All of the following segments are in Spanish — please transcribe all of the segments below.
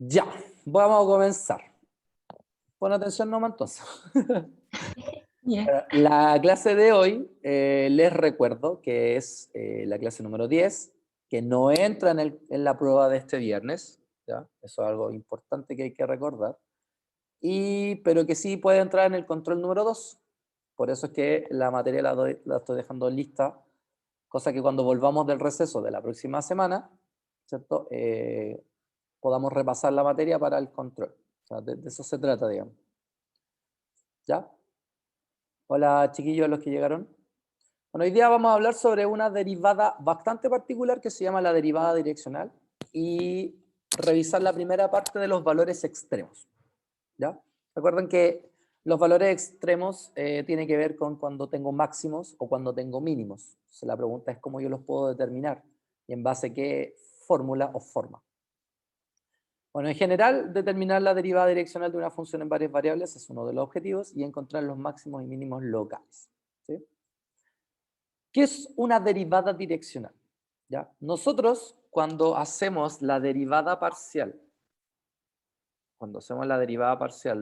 Ya, vamos a comenzar. Pon atención nomás entonces. Ya. La clase de hoy, les recuerdo que es la clase número 10, que no entra en la prueba de este viernes, ¿ya? Eso es algo importante que hay que recordar, pero que sí puede entrar en el control número 2. Por eso es que la materia la estoy dejando lista, cosa que cuando volvamos del receso de la próxima semana, ¿cierto? Podamos repasar la materia para el control. O sea, de eso se trata, digamos. ¿Ya? Hola, chiquillos, los que llegaron. Bueno, hoy día vamos a hablar sobre una derivada bastante particular que se llama la derivada direccional y revisar la primera parte de los valores extremos. ¿Ya? Recuerden que los valores extremos tienen que ver con cuando tengo máximos o cuando tengo mínimos. Entonces, la pregunta es cómo yo los puedo determinar y en base a qué fórmula o forma. Bueno, en general, determinar la derivada direccional de una función en varias variables es uno de los objetivos y encontrar los máximos y mínimos locales. ¿Sí? ¿Qué es una derivada direccional? ¿Ya? Nosotros, cuando hacemos la derivada parcial,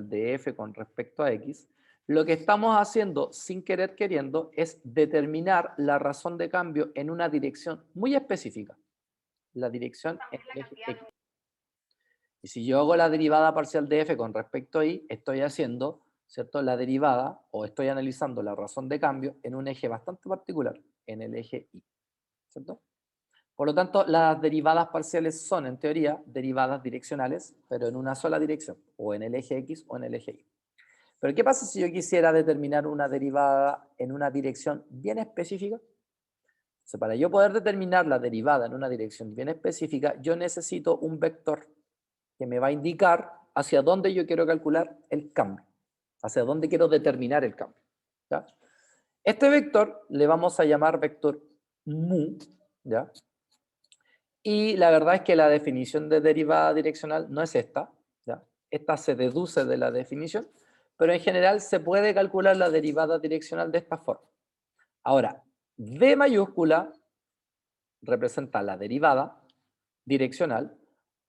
de f con respecto a x, lo que estamos haciendo sin querer queriendo es determinar la razón de cambio en una dirección muy específica, la dirección en el eje x. Y si yo hago la derivada parcial de f con respecto a y, estoy haciendo, ¿cierto?, la derivada, o estoy analizando la razón de cambio en un eje bastante particular, en el eje y, ¿cierto? Por lo tanto, las derivadas parciales son, en teoría, derivadas direccionales, pero en una sola dirección, o en el eje x o en el eje y. Pero ¿qué pasa si yo quisiera determinar una derivada en una dirección bien específica? Entonces, para yo poder determinar la derivada en una dirección bien específica, yo necesito un vector que me va a indicar hacia dónde yo quiero calcular el cambio, hacia dónde quiero determinar el cambio. ¿Ya? Este vector le vamos a llamar vector mu, ¿ya? Y la verdad es que la definición de derivada direccional no es esta, ¿ya? Esta se deduce de la definición, pero en general se puede calcular la derivada direccional de esta forma. Ahora, D mayúscula representa la derivada direccional,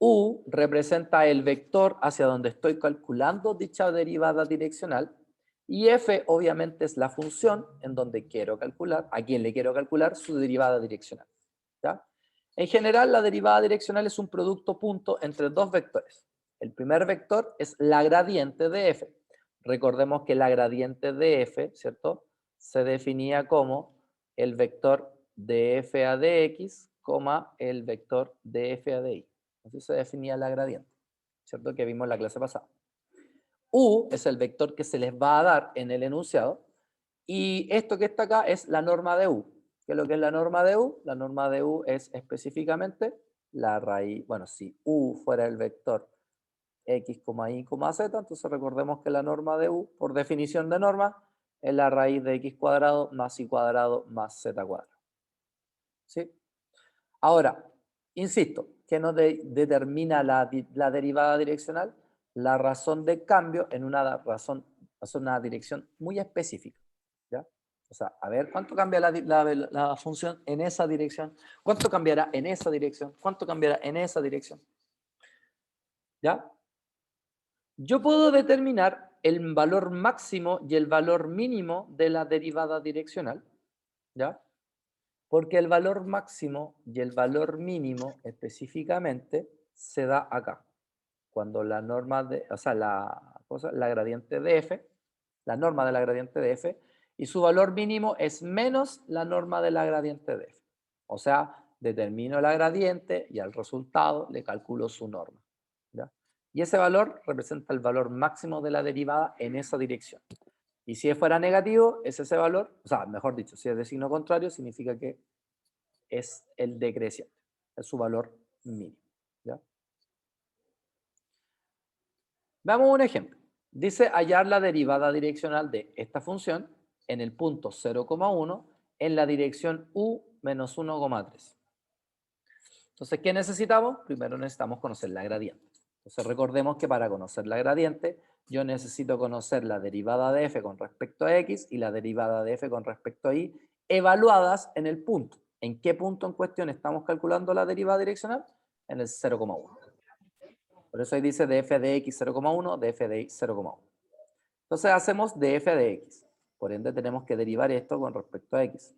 U representa el vector hacia donde estoy calculando dicha derivada direccional, y F obviamente es la función en donde quiero calcular, a quien le quiero calcular su derivada direccional. ¿Ya? En general, la derivada direccional es un producto punto entre dos vectores. El primer vector es la gradiente de F. Recordemos que la gradiente de F, ¿cierto?, se definía como el vector de f a de x, el vector de f a de y. Así se definía la gradiente, ¿cierto?, que vimos en la clase pasada. U es el vector que se les va a dar en el enunciado, y esto que está acá es la norma de U. ¿Qué es lo que es la norma de U? La norma de U es específicamente la raíz, bueno, si U fuera el vector x, y, z, entonces recordemos que la norma de U, por definición de norma, es la raíz de x cuadrado más y cuadrado más z cuadrado. ¿Sí? Ahora, insisto, ¿qué nos determina la derivada direccional? La razón de cambio en una dirección muy específica. ¿Ya? O sea, a ver, ¿cuánto cambia la función en esa dirección? ¿Cuánto cambiará en esa dirección? ¿Cuánto cambiará en esa dirección? ¿Ya? Yo puedo determinar el valor máximo y el valor mínimo de la derivada direccional, ¿ya? Porque el valor máximo y el valor mínimo específicamente se da acá. Cuando la norma de, o sea, la gradiente de f, la norma de la gradiente de f, y su valor mínimo es menos la norma de la gradiente de f. O sea, determino la gradiente y al resultado le calculo su norma. ¿Ya? Y ese valor representa el valor máximo de la derivada en esa dirección. Y si fuera negativo, es ese valor, o sea, mejor dicho, si es de signo contrario, significa que es el decreciente, es su valor mínimo. ¿Ya? Veamos un ejemplo. Dice hallar la derivada direccional de esta función en el punto 0,1 en la dirección u menos 1,3. Entonces, ¿qué necesitamos? Primero necesitamos conocer la gradiente. Entonces, recordemos que para conocer la gradiente, yo necesito conocer la derivada de f con respecto a x y la derivada de f con respecto a y, evaluadas en el punto. ¿En qué punto en cuestión estamos calculando la derivada direccional? En el 0,1. Por eso ahí dice df de x 0,1, df de y 0,1. Entonces hacemos df de x. Por ende tenemos que derivar esto con respecto a x.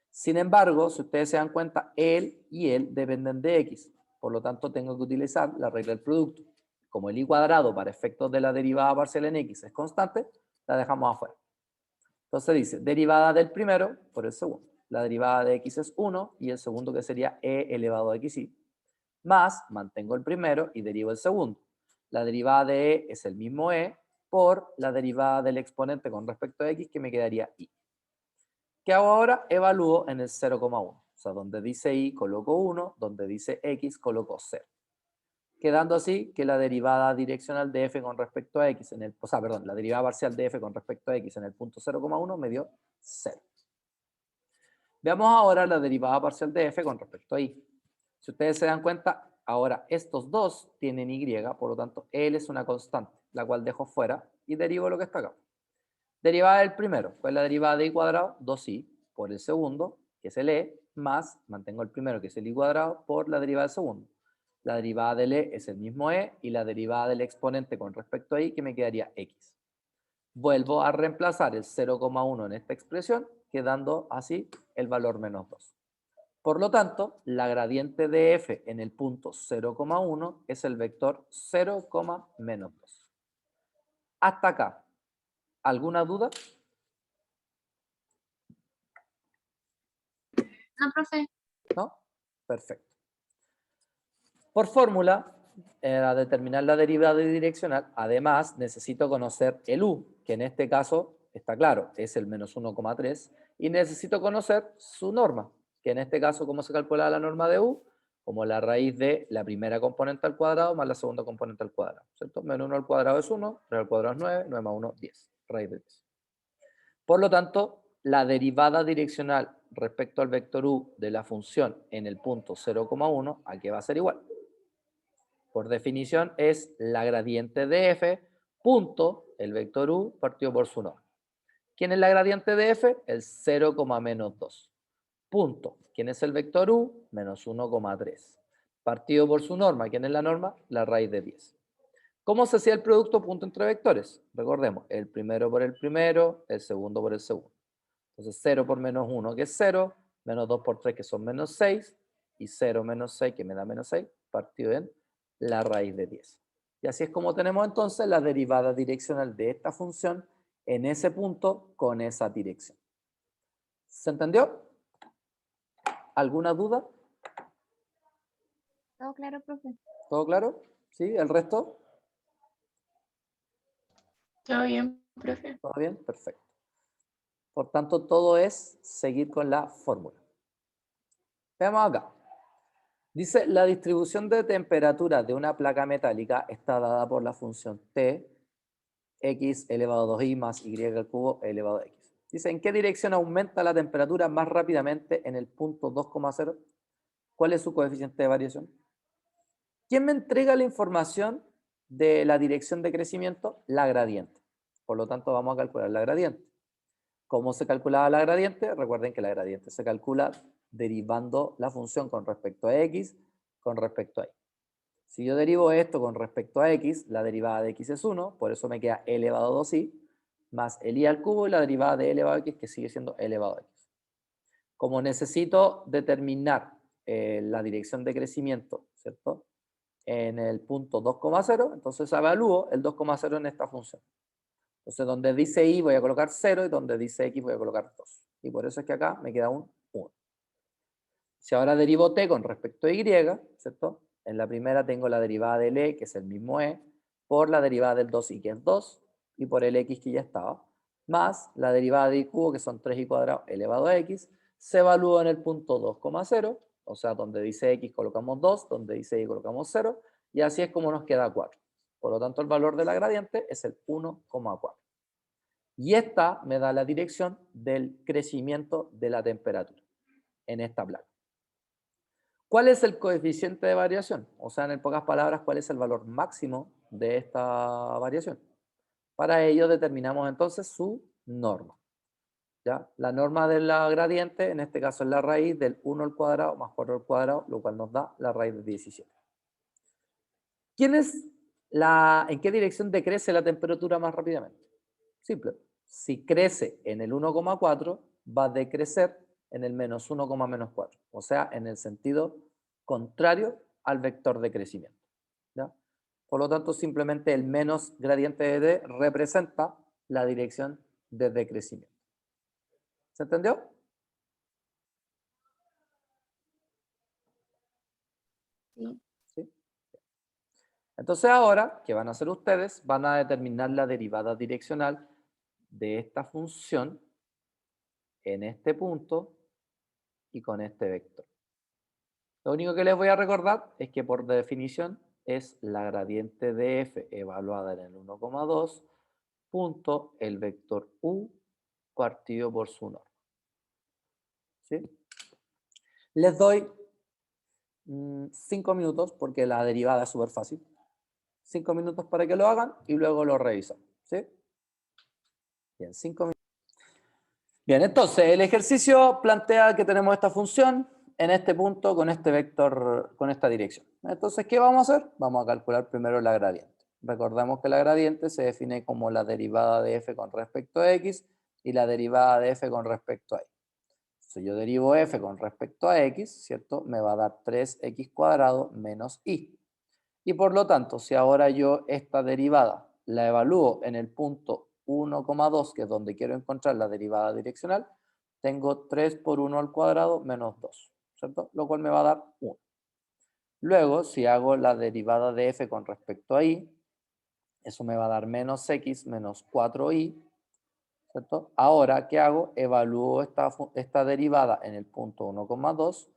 Sin embargo, si ustedes se dan cuenta, él y él dependen de x. Por lo tanto, tengo que utilizar la regla del producto. Como el y cuadrado para efectos de la derivada parcial en x es constante, la dejamos afuera. Entonces dice, derivada del primero por el segundo. La derivada de x es 1 y el segundo que sería e elevado a xy. Más, mantengo el primero y derivo el segundo. La derivada de e es el mismo e por la derivada del exponente con respecto a x, que me quedaría y. ¿Qué hago ahora? Evalúo en el 0,1. O sea, donde dice y coloco 1, donde dice x coloco 0. Quedando así que la derivada direccional de f con respecto a x en el, o sea, perdón, la derivada parcial de f con respecto a x en el punto 0,1 me dio 0. Veamos ahora la derivada parcial de f con respecto a y. Si ustedes se dan cuenta, ahora estos dos tienen y, por lo tanto, L es una constante, la cual dejo fuera y derivo lo que está acá. Derivada del primero, ¿cuál es la derivada de y cuadrado? 2i por el segundo, que es el e, más, mantengo el primero, que es el y cuadrado, por la derivada del segundo. La derivada del e es el mismo e, y la derivada del exponente con respecto a y, que me quedaría x. Vuelvo a reemplazar el 0,1 en esta expresión, quedando así el valor menos 2. Por lo tanto, la gradiente de f en el punto 0,1 es el vector 0, menos 2. Hasta acá, ¿alguna duda? No, profe. ¿No? Perfecto. Por fórmula, para determinar la derivada direccional, además necesito conocer el u, que en este caso, está claro, es el menos 1,3, y necesito conocer su norma, que en este caso, ¿cómo se calcula la norma de u? Como la raíz de la primera componente al cuadrado más la segunda componente al cuadrado, ¿cierto? Menos 1 al cuadrado es 1, 3 al cuadrado es 9, 9 más 1, 10, raíz de 10. Por lo tanto, la derivada direccional respecto al vector u de la función en el punto 0,1, ¿a qué va a ser igual? Por definición es la gradiente de f punto el vector u partido por su norma. ¿Quién es la gradiente de f? El 0, menos 2. Punto. ¿Quién es el vector u? Menos 1,3. Partido por su norma. ¿Quién es la norma? La raíz de 10. ¿Cómo se hacía el producto punto entre vectores? Recordemos, el primero por el primero, el segundo por el segundo. Entonces 0 por menos 1, que es 0, menos 2 por 3, que son menos 6, y 0 menos 6, que me da menos 6, partido en la raíz de 10. Y así es como tenemos entonces la derivada direccional de esta función en ese punto con esa dirección. ¿Se entendió? ¿Alguna duda? Todo claro, profe. ¿Todo claro? ¿Sí? ¿El resto? Todo bien, profe. ¿Todo bien? Perfecto. Por tanto, todo es seguir con la fórmula. Veamos acá. Dice, la distribución de temperatura de una placa metálica está dada por la función T, x elevado a 2i más y al cubo elevado a x. Dice, ¿en qué dirección aumenta la temperatura más rápidamente en el punto 2,0? ¿Cuál es su coeficiente de variación? ¿Quién me entrega la información de la dirección de crecimiento? La gradiente. Por lo tanto, vamos a calcular la gradiente. ¿Cómo se calculaba la gradiente? Recuerden que la gradiente se calcula derivando la función con respecto a x, con respecto a y. Si yo derivo esto con respecto a x, la derivada de x es 1, por eso me queda e elevado a 2i, más el i al cubo y la derivada de e elevado a x, que sigue siendo e elevado a x. Como necesito determinar la dirección de crecimiento, ¿cierto? En el punto 2,0, entonces evalúo el 2,0 en esta función. Entonces, donde dice y voy a colocar 0 y donde dice x voy a colocar 2. Y por eso es que acá me queda un 1. Si ahora derivo t con respecto a y, ¿cierto? En la primera tengo la derivada del e, que es el mismo e, por la derivada del 2i, que es 2, y por el x que ya estaba, más la derivada de y cubo, que son 3i cuadrado elevado a x, se evalúa en el punto 2,0, o sea, donde dice x colocamos 2, donde dice y colocamos 0, y así es como nos queda 4. Por lo tanto, el valor de la gradiente es el 1,4. Y esta me da la dirección del crecimiento de la temperatura en esta placa. ¿Cuál es el coeficiente de variación? O sea, en pocas palabras, ¿cuál es el valor máximo de esta variación? Para ello determinamos entonces su norma. ¿Ya? La norma de la gradiente, en este caso es la raíz del 1 al cuadrado más 4 al cuadrado, lo cual nos da la raíz de 17. ¿Quién es ¿En qué dirección decrece la temperatura más rápidamente? Simple. Si crece en el 1,4, va a decrecer en el menos 1,-4. O sea, en el sentido contrario al vector de crecimiento. ¿Ya? Por lo tanto, simplemente el menos gradiente de D representa la dirección de decrecimiento. ¿Se entendió? Sí. ¿Sí? Entonces ahora, ¿qué van a hacer ustedes? Van a determinar la derivada direccional de esta función en este punto y con este vector. Lo único que les voy a recordar es que por definición es la gradiente de f evaluada en el 1,2 punto el vector u partido por su norma. ¿Sí? Les doy 5 minutos porque la derivada es súper fácil. 5 minutos para que lo hagan y luego lo revisan. ¿Sí? Bien, 5 minutos. Bien, entonces el ejercicio plantea que tenemos esta función en este punto con este vector, con esta dirección. Entonces, ¿qué vamos a hacer? Vamos a calcular primero la gradiente. Recordemos que la gradiente se define como la derivada de f con respecto a x y la derivada de f con respecto a y. Si yo derivo f con respecto a x, ¿cierto? Me va a dar 3x cuadrado menos y. Y por lo tanto, si ahora yo esta derivada la evalúo en el punto 1,2, que es donde quiero encontrar la derivada direccional, tengo 3 por 1 al cuadrado menos 2, ¿cierto? Lo cual me va a dar 1. Luego, si hago la derivada de f con respecto a y, eso me va a dar menos x menos 4y, ¿cierto? Ahora, ¿qué hago? Evalúo esta derivada en el punto 1,2,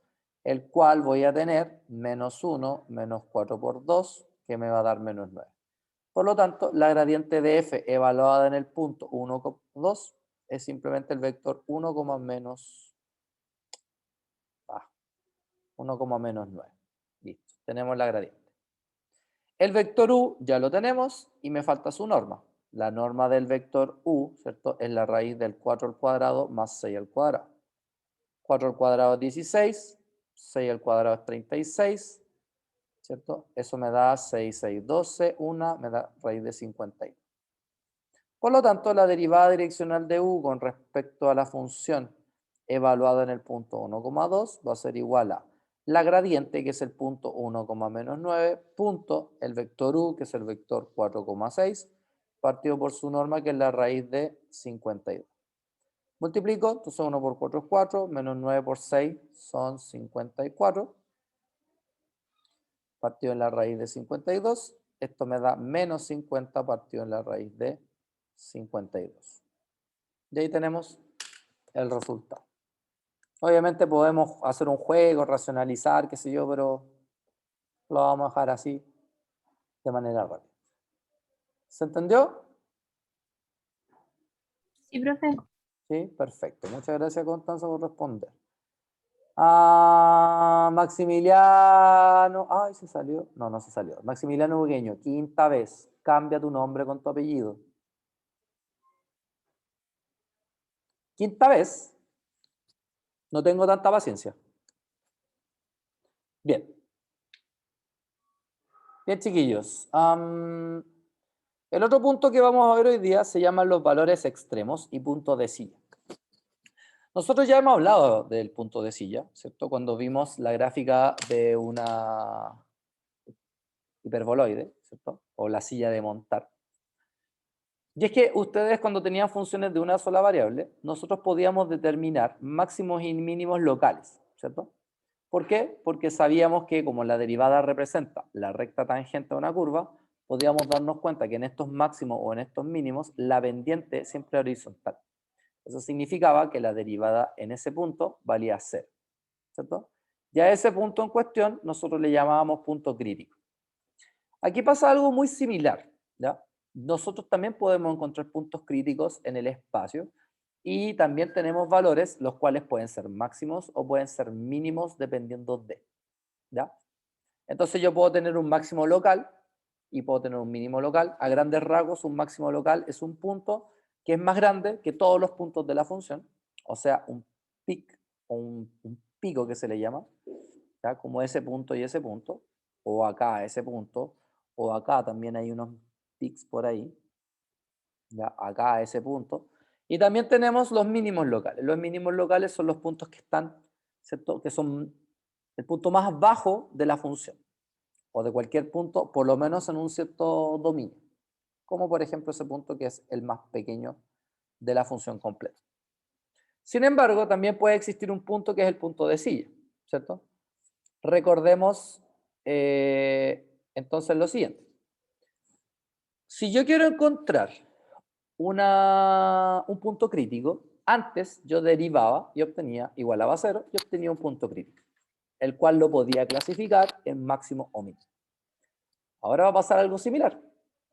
el cual voy a tener menos 1 menos 4 por 2, que me va a dar menos 9. Por lo tanto, la gradiente de f evaluada en el punto 1,2 es simplemente el vector 1, menos 9. Listo, tenemos la gradiente. El vector u ya lo tenemos y me falta su norma. La norma del vector u, ¿cierto? Es la raíz del 4 al cuadrado más 6 al cuadrado. 4 al cuadrado es 16, 6 al cuadrado es 36, ¿cierto? Eso me da 6, 6, 12, 1 me da raíz de 52. Por lo tanto, la derivada direccional de u con respecto a la función evaluada en el punto 1,2 va a ser igual a la gradiente, que es el punto 1, menos 9, punto el vector u, que es el vector 4,6, partido por su norma, que es la raíz de 52. Multiplico, entonces 1 por 4 es 4, menos 9 por 6 son 54, partido en la raíz de 52. Esto me da menos 50 partido en la raíz de 52. Y ahí tenemos el resultado. Obviamente podemos hacer un juego, racionalizar, qué sé yo, pero lo vamos a dejar así de manera rápida. ¿Se entendió? Sí, profe. Sí, perfecto. Muchas gracias, Constanza, por responder. Maximiliano. Ay, se salió. No, no se salió. Maximiliano Bugueño, quinta vez. Cambia tu nombre con tu apellido. Quinta vez. No tengo tanta paciencia. Bien. Bien, chiquillos. El otro punto que vamos a ver hoy día se llaman los valores extremos y puntos de silla. Nosotros ya hemos hablado del punto de silla, ¿cierto? Cuando vimos la gráfica de una hiperboloide, ¿cierto? O la silla de montar. Y es que ustedes, cuando tenían funciones de una sola variable, nosotros podíamos determinar máximos y mínimos locales, ¿cierto? ¿Por qué? Porque sabíamos que como la derivada representa la recta tangente a una curva, podíamos darnos cuenta que en estos máximos o en estos mínimos, la pendiente siempre era horizontal. Eso significaba que la derivada en ese punto valía 0, ¿cierto? Y a ese punto en cuestión nosotros le llamábamos punto crítico. Aquí pasa algo muy similar, ¿ya? Nosotros también podemos encontrar puntos críticos en el espacio y también tenemos valores los cuales pueden ser máximos o pueden ser mínimos dependiendo de, ¿ya? Entonces yo puedo tener un máximo local y puedo tener un mínimo local. A grandes rasgos, un máximo local es un punto que es más grande que todos los puntos de la función, o sea, un pic o un pico que se le llama, ¿ya? Como ese punto y ese punto, o acá ese punto, o acá también hay unos pics por ahí, ya acá a ese punto. Y también tenemos los mínimos locales. Los mínimos locales son los puntos que están, ¿cierto? Que son el punto más bajo de la función, o de cualquier punto, por lo menos en un cierto dominio, como por ejemplo ese punto que es el más pequeño de la función completa. Sin embargo, también puede existir un punto que es el punto de silla, ¿cierto? Recordemos entonces lo siguiente. Si yo quiero encontrar un punto crítico, antes yo derivaba y obtenía, igualaba a 0, y obtenía un punto crítico, el cual lo podía clasificar en máximo o mínimo. Ahora va a pasar algo similar,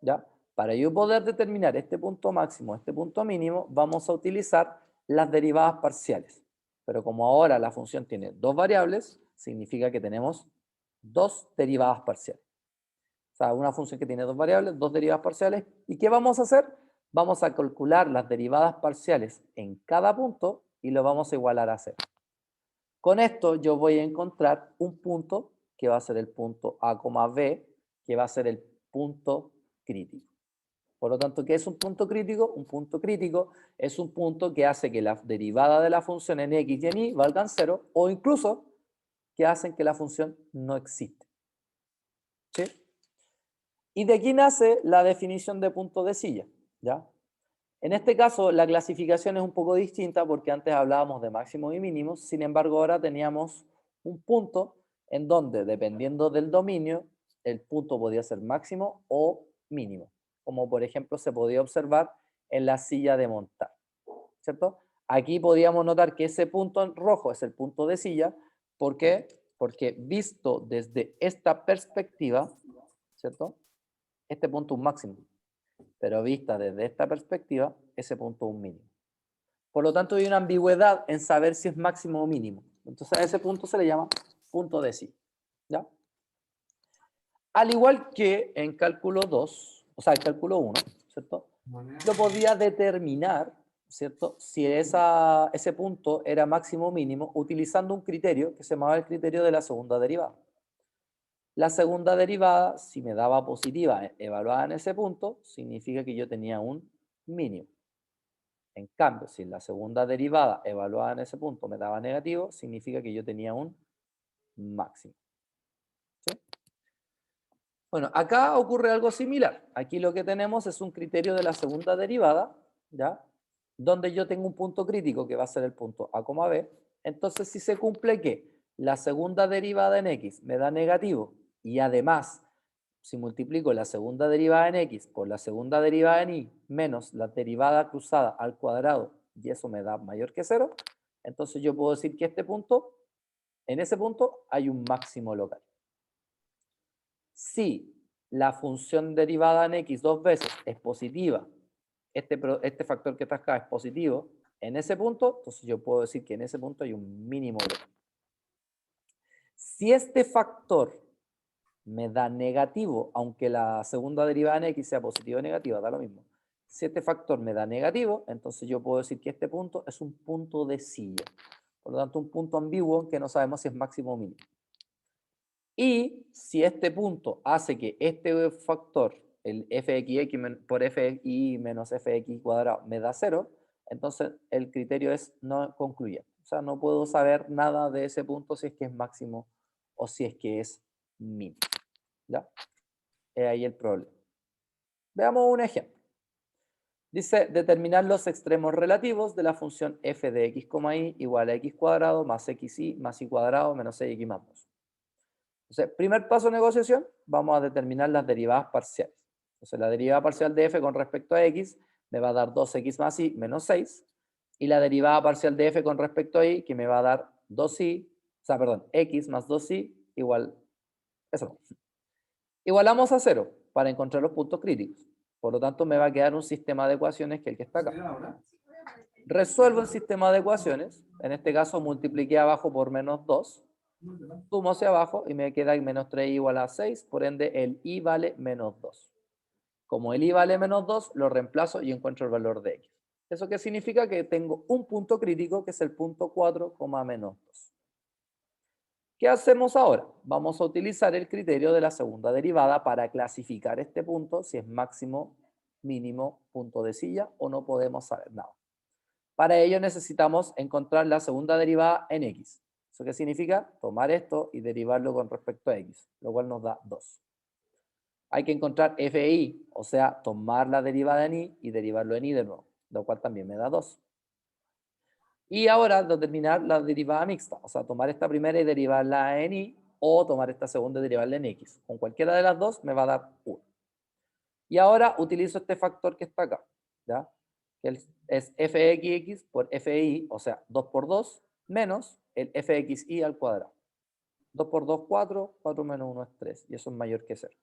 ¿ya? Para yo poder determinar este punto máximo, este punto mínimo, vamos a utilizar las derivadas parciales. Pero como ahora la función tiene dos variables, significa que tenemos dos derivadas parciales. O sea, una función que tiene dos variables, dos derivadas parciales. ¿Y qué vamos a hacer? Vamos a calcular las derivadas parciales en cada punto y lo vamos a igualar a 0. Con esto yo voy a encontrar un punto que va a ser el punto A, B, que va a ser el punto crítico. Por lo tanto, ¿qué es un punto crítico? Un punto crítico es un punto que hace que la derivada de la función en x y en y valgan 0, o incluso que hacen que la función no existe. ¿Sí? Y de aquí nace la definición de punto de silla, ¿ya? En este caso, la clasificación es un poco distinta porque antes hablábamos de máximos y mínimos, sin embargo, ahora teníamos un punto en donde, dependiendo del dominio, el punto podía ser máximo o mínimo, como por ejemplo se podía observar en la silla de montar, ¿cierto? Aquí podíamos notar que ese punto en rojo es el punto de silla. ¿Por qué? Porque visto desde esta perspectiva, ¿cierto? Este punto es un máximo, pero vista desde esta perspectiva, ese punto es un mínimo. Por lo tanto, hay una ambigüedad en saber si es máximo o mínimo. Entonces, a ese punto se le llama punto de sí. ¿Ya? Al igual que en cálculo 2, o sea, en cálculo 1, ¿cierto? Yo podía determinar, ¿cierto? Si ese punto era máximo o mínimo utilizando un criterio que se llamaba el criterio de la segunda derivada. La segunda derivada, si me daba positiva evaluada en ese punto, significa que yo tenía un mínimo. En cambio, si la segunda derivada evaluada en ese punto me daba negativo, significa que yo tenía un máximo. ¿Sí? Bueno, acá ocurre algo similar. Aquí lo que tenemos es un criterio de la segunda derivada, ¿ya? Donde yo tengo un punto crítico que va a ser el punto A, B. Entonces, si se cumple que la segunda derivada en X me da negativo y además, si multiplico la segunda derivada en X por la segunda derivada en Y menos la derivada cruzada al cuadrado y eso me da mayor que 0, entonces yo puedo decir que en ese punto hay un máximo local. Si la función derivada en X dos veces es positiva, este factor que está acá es positivo, en ese punto, entonces yo puedo decir que en ese punto hay un mínimo local. Si este factor me da negativo, aunque la segunda derivada en X sea positiva o negativa, da lo mismo. Si este factor me da negativo, entonces yo puedo decir que este punto es un punto de silla. Por lo tanto, un punto ambiguo que no sabemos si es máximo o mínimo. Y si este punto hace que este factor, el fxx por fi menos fx cuadrado, me da 0, entonces el criterio es no concluyente. O sea, no puedo saber nada de ese punto si es que es máximo o si es que es mínimo. ¿Ya? Es ahí el problema. Veamos un ejemplo. Dice, determinar los extremos relativos de la función f de x, y igual a x cuadrado más xy más y cuadrado menos 6x más 2. Entonces, primer paso de negociación, vamos a determinar las derivadas parciales. Entonces, la derivada parcial de f con respecto a x me va a dar 2x más y menos 6. Y la derivada parcial de f con respecto a y, que me va a dar 2y, o sea, perdón, x más 2y igual, eso. Igualamos a 0 para encontrar los puntos críticos. Por lo tanto, me va a quedar un sistema de ecuaciones que es el que está acá. Resuelvo el sistema de ecuaciones. En este caso, multipliqué abajo por menos 2. Sumo hacia abajo y me queda menos 3 igual a 6. Por ende, el y vale menos 2. Como el y vale menos 2, lo reemplazo y encuentro el valor de x. ¿Eso qué significa? Que tengo un punto crítico, que es el punto 4, menos 2. ¿Qué hacemos ahora? Vamos a utilizar el criterio de la segunda derivada para clasificar este punto, si es máximo, mínimo, punto de silla, o no podemos saber nada. Para ello necesitamos encontrar la segunda derivada en x. ¿Eso qué significa? Tomar esto y derivarlo con respecto a x, lo cual nos da 2. Hay que encontrar f de i, o sea, tomar la derivada en i y derivarlo en i de nuevo, lo cual también me da 2. Y ahora determinar la derivada mixta, o sea, tomar esta primera y derivarla en i, o tomar esta segunda y derivarla en x. Con cualquiera de las dos me va a dar 1. Y ahora utilizo este factor que está acá, ¿ya? Que es fxx por fi, o sea, 2 por 2, menos el fxi al cuadrado. 2 por 2, 4, 4 menos 1 es 3, y eso es mayor que 0.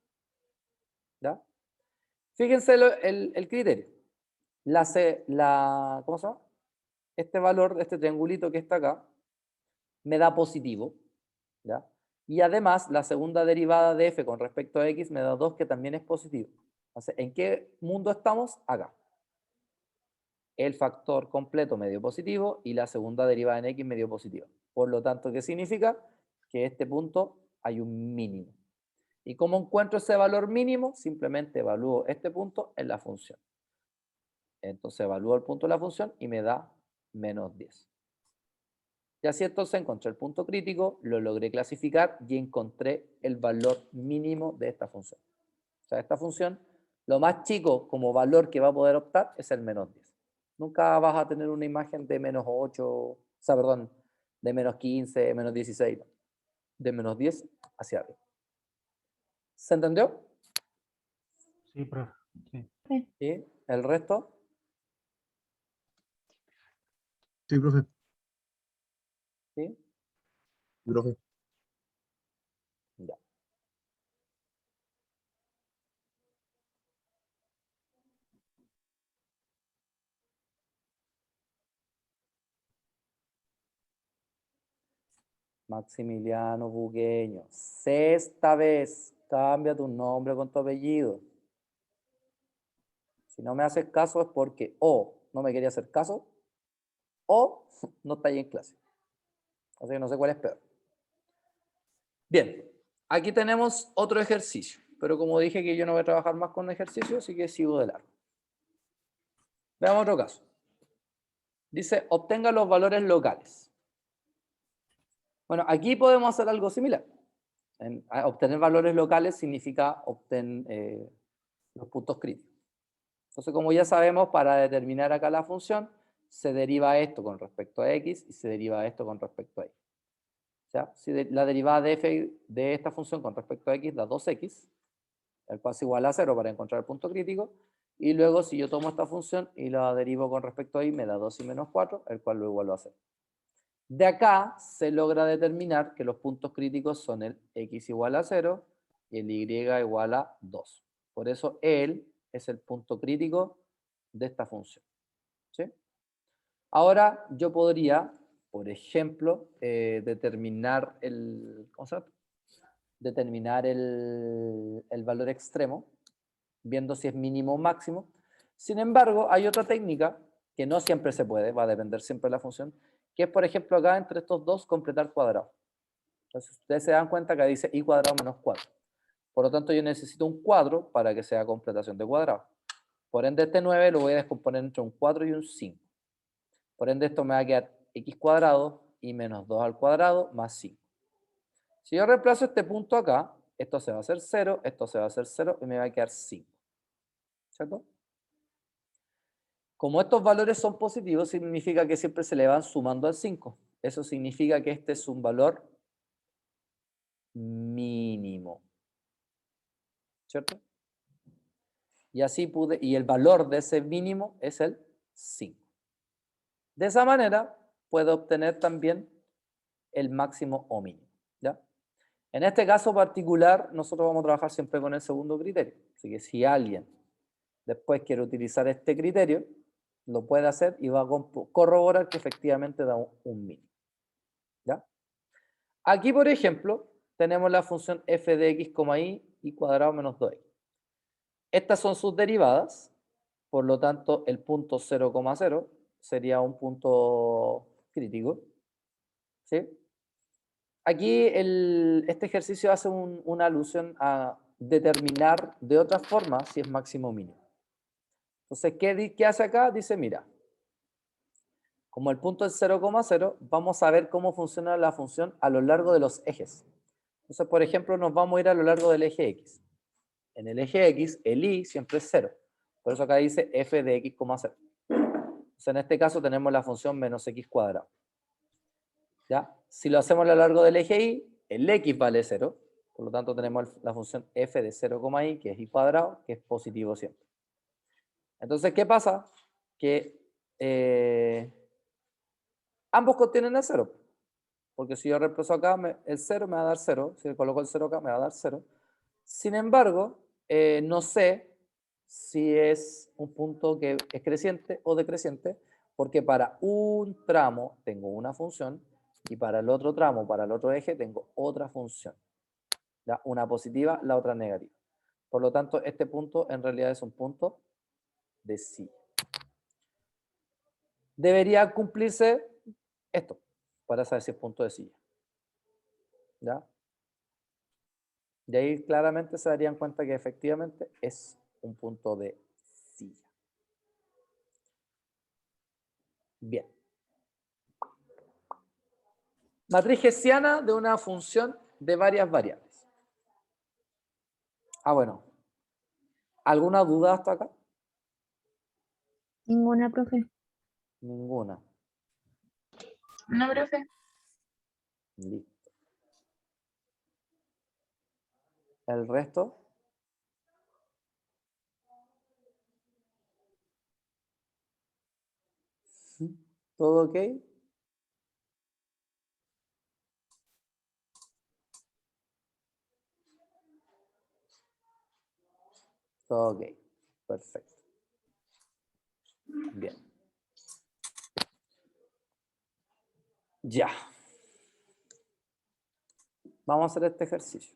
¿Ya? Fíjense el criterio. ¿Cómo se llama? Este valor, este triangulito que está acá, me da positivo, ¿ya? Y además, la segunda derivada de f con respecto a x me da 2, que también es positivo. Entonces, ¿en qué mundo estamos? Acá. El factor completo me dio positivo y la segunda derivada en x me dio positiva. Por lo tanto, ¿qué significa? Que este punto hay un mínimo. ¿Y cómo encuentro ese valor mínimo? Simplemente evalúo este punto en la función. Entonces evalúo el punto de la función y me da menos 10. Y así entonces encontré el punto crítico, lo logré clasificar y encontré el valor mínimo de esta función. O sea, esta función, lo más chico como valor que va a poder optar es el menos 10. Nunca vas a tener una imagen de menos 8, o sea, perdón, de menos 15, menos 16, de menos 10 hacia arriba. ¿Se entendió? Sí, profe. Sí. ¿Y el resto? Sí, profe. ¿Sí? Profe. Ya. Maximiliano Bugueño, sexta vez, cambia tu nombre con tu apellido. Si no me haces caso es porque o no me quería hacer caso o no está ahí en clase. Así que no sé cuál es peor. Bien, aquí tenemos otro ejercicio, pero como dije que yo no voy a trabajar más con ejercicio, así que sigo de largo. Veamos otro caso. Dice, obtenga los valores locales. Bueno, aquí podemos hacer algo similar. Obtener valores locales significa obtener los puntos críticos. Entonces, como ya sabemos, para determinar acá la función, se deriva esto con respecto a x y se deriva esto con respecto a y. O sea, si la derivada de f de esta función con respecto a x da 2x, el cual es igual a 0 para encontrar el punto crítico, y luego si yo tomo esta función y la derivo con respecto a y, me da 2 y menos 4, el cual lo igualo a 0. De acá se logra determinar que los puntos críticos son el x igual a 0 y el y igual a 2. Por eso él es el punto crítico de esta función. ¿Sí? Ahora yo podría, por ejemplo, determinar ¿cómo se llama? Determinar el valor extremo, viendo si es mínimo o máximo. Sin embargo, hay otra técnica que no siempre se puede, va a depender siempre de la función, que es, por ejemplo, acá entre estos dos completar cuadrado. Entonces, ustedes se dan cuenta que dice y cuadrado menos 4. Por lo tanto, yo necesito un cuadro para que sea completación de cuadrado. Por ende, este 9 lo voy a descomponer entre un 4 y un 5. Por ende, esto me va a quedar x cuadrado y menos 2 al cuadrado más 5. Si yo reemplazo este punto acá, esto se va a hacer 0, esto se va a hacer 0 y me va a quedar 5. ¿Cierto? Como estos valores son positivos, significa que siempre se le van sumando al 5. Eso significa que este es un valor mínimo. ¿Cierto? Y así y el valor de ese mínimo es el 5. De esa manera, puedo obtener también el máximo o mínimo. ¿Ya? En este caso particular, nosotros vamos a trabajar siempre con el segundo criterio. Así que si alguien después quiere utilizar este criterio, lo puede hacer y va a corroborar que efectivamente da un mínimo. ¿Ya? Aquí, por ejemplo, tenemos la función f de x, y cuadrado menos 2x. Estas son sus derivadas, por lo tanto, el punto 0,0 sería un punto crítico. ¿Sí? aquí este ejercicio hace una alusión a determinar de otra forma si es máximo o mínimo. Entonces, ¿qué hace acá? Dice, mira, como el punto es 0,0, vamos a ver cómo funciona la función a lo largo de los ejes. Entonces, por ejemplo, nos vamos a ir a lo largo del eje X. En el eje X, el y siempre es 0. Por eso acá dice f de x, 0. Entonces, en este caso tenemos la función menos x cuadrado. ¿Ya? Si lo hacemos a lo largo del eje y, el x vale 0. Por lo tanto, tenemos la función f de 0, y, que es y cuadrado, que es positivo siempre. Entonces, ¿qué pasa? Que ambos contienen el 0. Porque si yo reemplazo acá, el 0 me va a dar 0. Si le coloco el 0 acá, me va a dar 0. Sin embargo, no sé si es un punto que es creciente o decreciente, porque para un tramo tengo una función y para el otro tramo, para el otro eje, tengo otra función. ¿Ya? Una positiva, la otra negativa. Por lo tanto, este punto en realidad es un punto de silla. Debería cumplirse esto, para saber si es punto de silla. ¿Ya? De ahí claramente se darían cuenta que efectivamente es un punto de silla. Bien. Matriz hessiana de una función de varias variables. Bueno. ¿Alguna duda hasta acá? Ninguna, profe. Ninguna. No, profe. Listo. ¿El resto? ¿Todo ok? Todo ok. Perfecto. Bien. Ya. Vamos a hacer este ejercicio.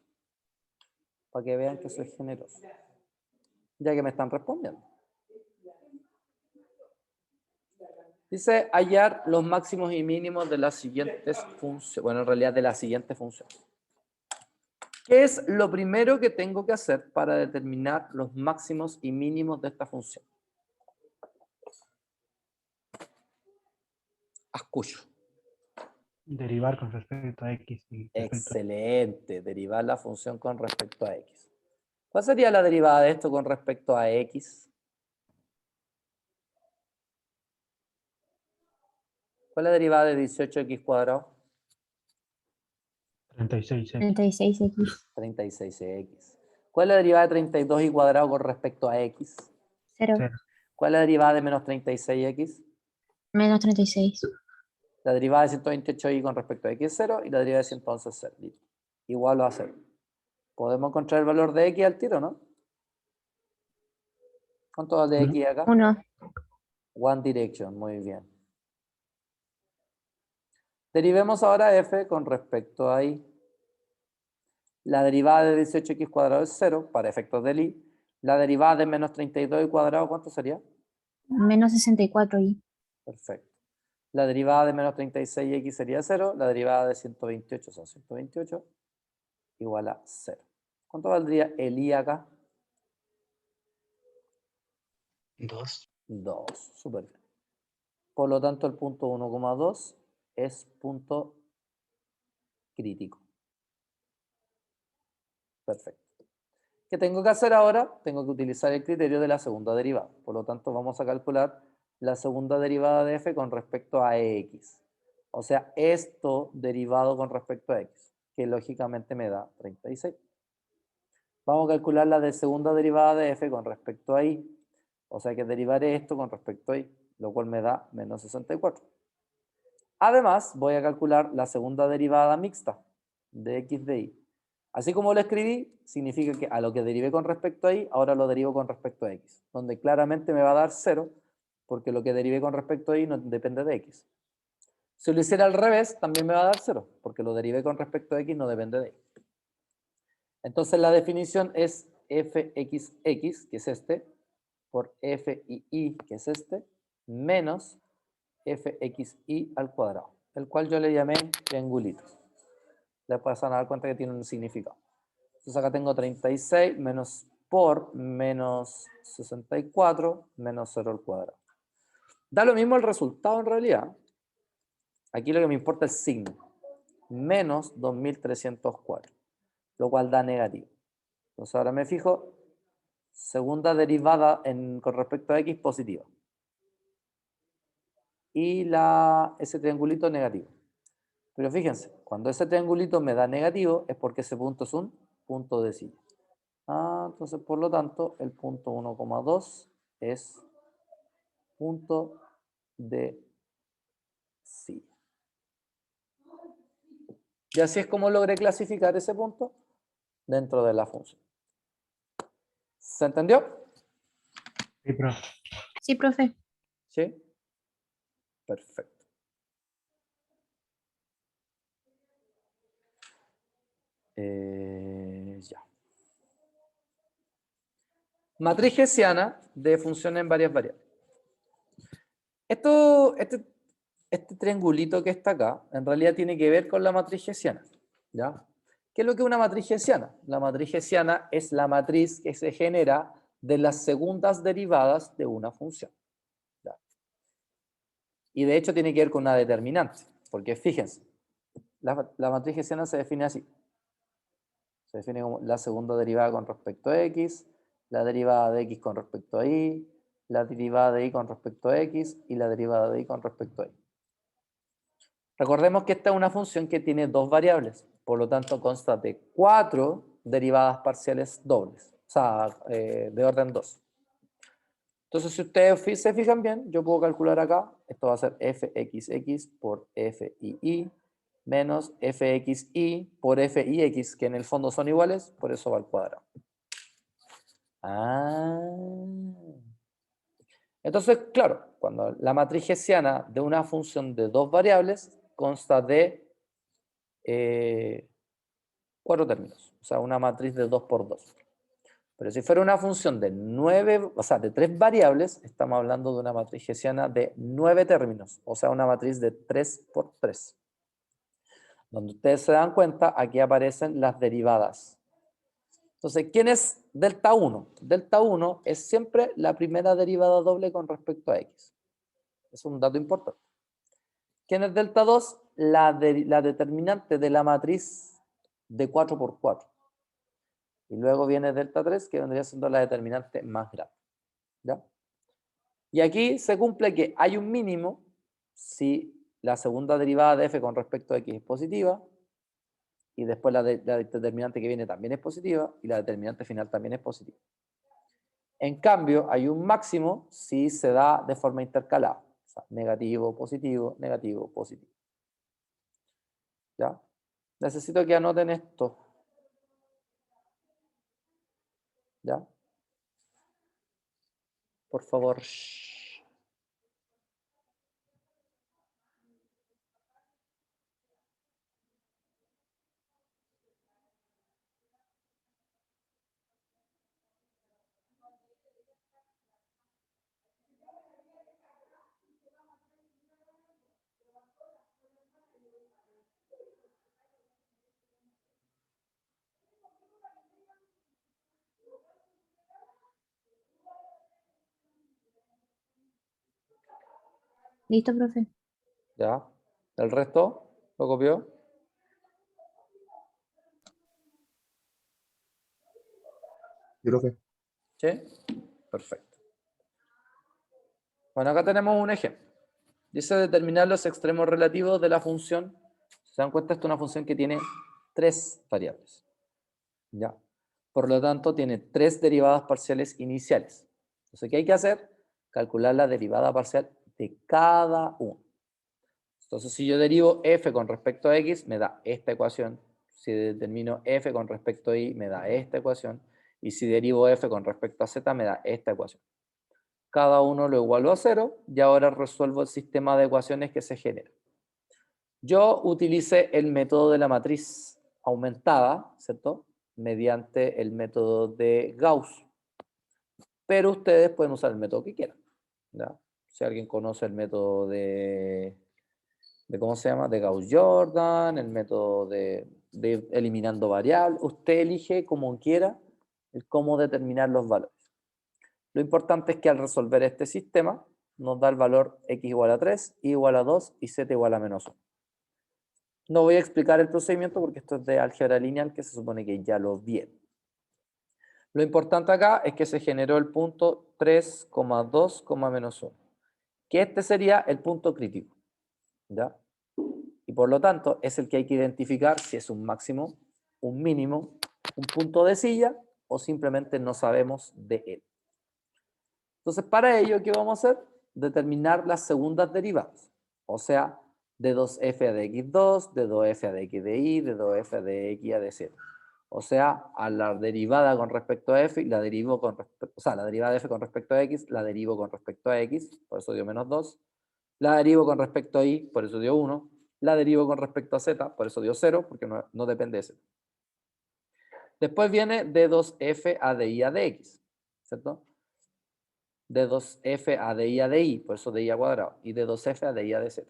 Para que vean que soy generoso. Ya que me están respondiendo. Dice hallar los máximos y mínimos de las siguientes funciones. Bueno, en realidad de la siguiente función. ¿Qué es lo primero que tengo que hacer para determinar los máximos y mínimos de esta función? Escucho. Derivar con respecto a X. Y respecto Excelente. Derivar la función con respecto a X. ¿Cuál sería la derivada de esto con respecto a X? ¿Cuál es la derivada de 18x cuadrado? 36X. 36x. 36x. ¿Cuál es la derivada de 32y cuadrado con respecto a X? 0. 0. ¿Cuál es la derivada de menos 36x? Menos 36. La derivada de 128y con respecto a x es 0 y la derivada de 111 es 0. Listo. Igual a 0. Podemos encontrar el valor de x al tiro, ¿no? ¿Cuánto vale de x acá? 1. One direction, muy bien. Derivemos ahora f con respecto a y. La derivada de 18x cuadrado es 0 para efectos del y. La derivada de menos 32y cuadrado, ¿cuánto sería? Menos 64y. Perfecto. La derivada de menos 36x sería 0. La derivada de 128 son 128 igual a 0. ¿Cuánto valdría el y acá? 2. 2. Súper bien. Por lo tanto, el punto 1,2 es punto crítico. Perfecto. ¿Qué tengo que hacer ahora? Tengo que utilizar el criterio de la segunda derivada. Por lo tanto, vamos a calcular la segunda derivada de f con respecto a x. O sea, esto derivado con respecto a x, que lógicamente me da 36. Vamos a calcular la de segunda derivada de f con respecto a y. O sea que derivaré esto con respecto a y, lo cual me da menos 64. Además, voy a calcular la segunda derivada mixta de x de y. Así como lo escribí, significa que a lo que derivé con respecto a y, ahora lo derivo con respecto a x, donde claramente me va a dar 0, porque lo que derivé con respecto a y no depende de x. Si lo hiciera al revés, también me va a dar 0, porque lo derivé con respecto a x no depende de y. Entonces la definición es fxx, que es este, por f y y, que es este, menos fxy al cuadrado, el cual yo le llamé triangulito. después se van a dar cuenta que tiene un significado. Entonces acá tengo 36 menos por menos 64 menos 0 al cuadrado. Da lo mismo el resultado en realidad. Aquí lo que me importa es el signo. Menos 2304, lo cual da negativo. Entonces ahora me fijo, segunda derivada con respecto a x positiva. Y ese triangulito negativo. Pero fíjense, cuando ese triangulito me da negativo es porque ese punto es un punto de silla. Entonces, por lo tanto, el punto 1,2 es punto de silla. Y así es como logré clasificar ese punto dentro de la función. ¿Se entendió? Sí, profe. Sí, profe. ¿Sí? Perfecto. Ya. Matriz hessiana de funciones en varias variables. Este triangulito que está acá, en realidad tiene que ver con la matriz hessiana. ¿Ya? ¿Qué es lo que es una matriz hessiana? La matriz hessiana es la matriz que se genera de las segundas derivadas de una función. ¿Ya? Y de hecho tiene que ver con una determinante, porque fíjense, la matriz hessiana se define así. Se define como la segunda derivada con respecto a x, la derivada de x con respecto a y, la derivada de y con respecto a x y la derivada de y con respecto a y. Recordemos que esta es una función que tiene dos variables, por lo tanto consta de 4 derivadas parciales dobles, o sea, de orden 2. Entonces, si ustedes se fijan bien, yo puedo calcular acá, esto va a ser fxx por fii menos fxy por fix, que en el fondo son iguales, por eso va al cuadrado. Entonces, claro, cuando la matriz hessiana de una función de dos variables consta de 4 términos, o sea, una matriz de 2 por 2. Pero si fuera una función de 9, o sea, de 3 variables, estamos hablando de una matriz hessiana de 9 términos, o sea, una matriz de 3 por 3. Donde ustedes se dan cuenta, aquí aparecen las derivadas. Entonces, ¿quién es delta 1? Delta 1 es siempre la primera derivada doble con respecto a x. Es un dato importante. ¿Quién es delta 2? La determinante de la matriz de 4 por 4. Y luego viene delta 3, que vendría siendo la determinante más grande. ¿Ya? Y aquí se cumple que hay un mínimo si la segunda derivada de f con respecto a x es positiva, y después la determinante que viene también es positiva, y la determinante final también es positiva. En cambio, hay un máximo si se da de forma intercalada. O sea, negativo, positivo, negativo, positivo. ¿Ya? Necesito que anoten esto. ¿Ya? Por favor. Listo, profe. ¿Ya? ¿El resto? ¿Lo copió? Yo creo que ¿Sí? Perfecto. Bueno, acá tenemos un ejemplo. Dice determinar los extremos relativos de la función. Si se dan cuenta, esta es una función que tiene 3 variables. ¿Ya? Por lo tanto, tiene 3 derivadas parciales iniciales. Entonces, ¿qué hay que hacer? Calcular la derivada parcial de cada uno. Entonces, si yo derivo f con respecto a x, me da esta ecuación. Si determino f con respecto a y, me da esta ecuación. Y si derivo f con respecto a z, me da esta ecuación. Cada uno lo igualo a 0 y ahora resuelvo el sistema de ecuaciones que se genera. Yo utilicé el método de la matriz aumentada, ¿cierto? Mediante el método de Gauss. Pero ustedes pueden usar el método que quieran. ¿Ya? Si alguien conoce el método de ¿cómo se llama? De Gauss-Jordan, el método de eliminando variables. Usted elige como quiera el cómo determinar los valores. Lo importante es que al resolver este sistema nos da el valor x igual a 3, y igual a 2 y z igual a menos 1. No voy a explicar el procedimiento porque esto es de álgebra lineal que se supone que ya lo vieron. Lo importante acá es que se generó el punto 3,2, menos 1. Que este sería el punto crítico. ¿Ya? Y por lo tanto es el que hay que identificar si es un máximo, un mínimo, un punto de silla o simplemente no sabemos de él. Entonces para ello, ¿qué vamos a hacer? Determinar las segundas derivadas. O sea, de 2f a de x2, de 2f a de x de y, de 2f a de x a de z. O sea, a la derivada con respecto a f, la derivo con respecto, o sea, la derivada de f con respecto a x, la derivo con respecto a x, por eso dio menos 2. La derivo con respecto a y, por eso dio 1. La derivo con respecto a z, por eso dio 0, porque no depende de z. Después viene de 2f a de y a de x, ¿cierto? De 2f a de y a de y, por eso de y al cuadrado, y de 2f a de y a de z.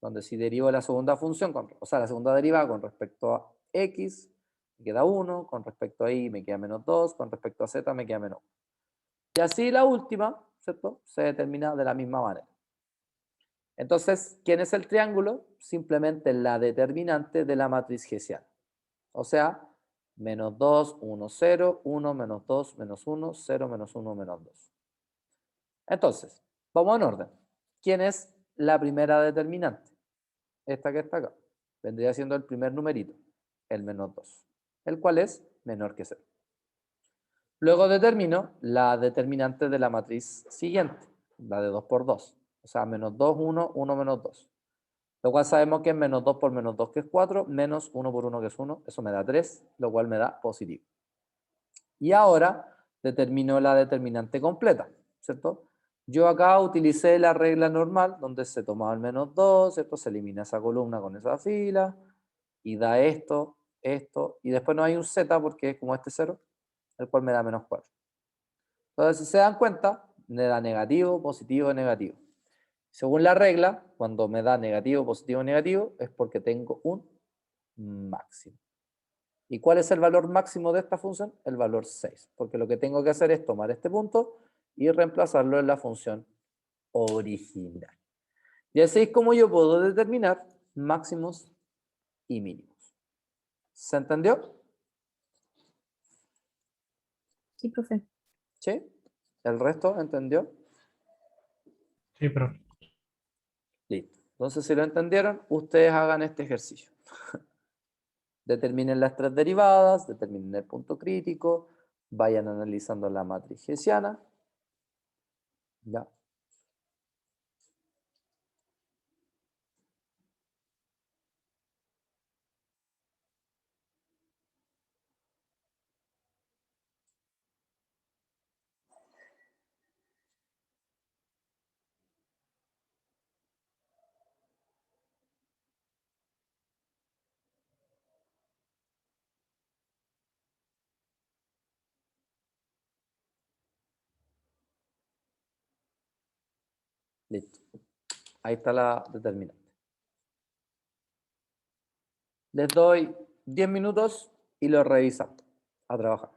Donde si derivo la segunda función, o sea, la segunda derivada con respecto a x, me queda 1, con respecto a y me queda menos 2, con respecto a z me queda menos 1. Y así la última, ¿cierto? Se determina de la misma manera. Entonces, ¿quién es el triángulo? Simplemente la determinante de la matriz hessiana. O sea, menos 2, 1, 0, 1, menos 2, menos 1, 0, menos 1, menos 2. Entonces, vamos en orden. ¿Quién es la primera determinante? Esta que está acá. Vendría siendo el primer numerito, el menos 2, el cual es menor que 0. Luego determino la determinante de la matriz siguiente, la de 2 por 2. O sea, menos 2, 1, 1, menos 2. Lo cual sabemos que es menos 2 por menos 2, que es 4, menos 1 por 1, que es 1. Eso me da 3, lo cual me da positivo. Y ahora determino la determinante completa, ¿cierto? Yo acá utilicé la regla normal, donde se tomaba el menos 2, ¿cierto? Se elimina esa columna con esa fila, y da esto, esto, y después no hay un z porque es como este 0, el cual me da menos 4. Entonces, si se dan cuenta, me da negativo, positivo, negativo. Según la regla, cuando me da negativo, positivo, negativo, es porque tengo un máximo. ¿Y cuál es el valor máximo de esta función? El valor 6, porque lo que tengo que hacer es tomar este punto y reemplazarlo en la función original. Y así es como yo puedo determinar máximos y mínimos. ¿Se entendió? Sí, profe. ¿Sí? ¿El resto entendió? Sí, profe. Listo. Entonces, si lo entendieron, ustedes hagan este ejercicio. Determinen las tres derivadas, determinen el punto crítico, vayan analizando la matriz hessiana. Ya. Listo. Ahí está la determinante. Les doy 10 minutos y lo revisan a trabajar.